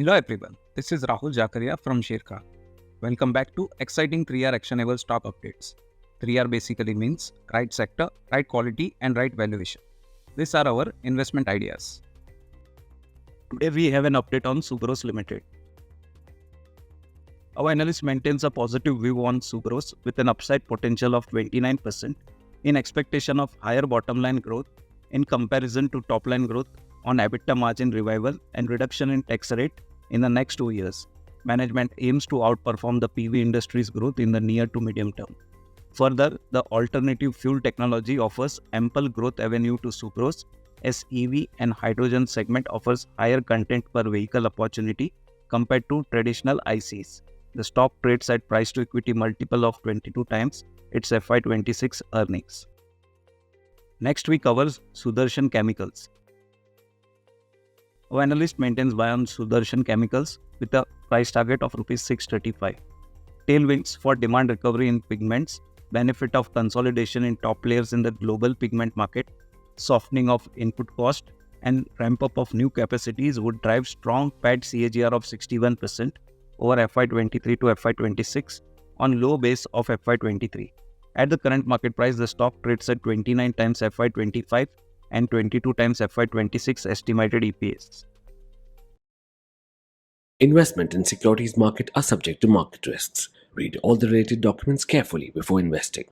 Hello everyone, this is Rahul Jakaria from Sharekhan. Welcome back to exciting 3R actionable stock updates. 3R basically means right sector, right quality and right valuation. These are our investment ideas. Today we have an update on Subros Limited. Our analyst maintains a positive view on Subros with an upside potential of 29% in expectation of higher bottom line growth in comparison to top line growth on EBITDA margin revival and reduction in tax rate in the next 2 years. Management aims to outperform the PV industry's growth in the near to medium term. Further, the alternative fuel technology offers ample growth avenue to Subros as EV and hydrogen segment offers higher content per vehicle opportunity compared to traditional ICs. The stock trades at price to equity multiple of 22 times its FY26 earnings. Next we cover Sudarshan Chemicals. Our analyst maintains buy on Sudarshan Chemicals with a price target of Rs 635. Tailwinds for demand recovery in pigments, benefit of consolidation in top players in the global pigment market, softening of input cost, and ramp up of new capacities would drive strong PAT CAGR of 61% over FY23 to FY26 on low base of FY23. At the current market price, the stock trades at 29 times FY25 and 22 times FY26 estimated EPS. Investment in securities market are subject to market risks. Read all the related documents carefully before investing.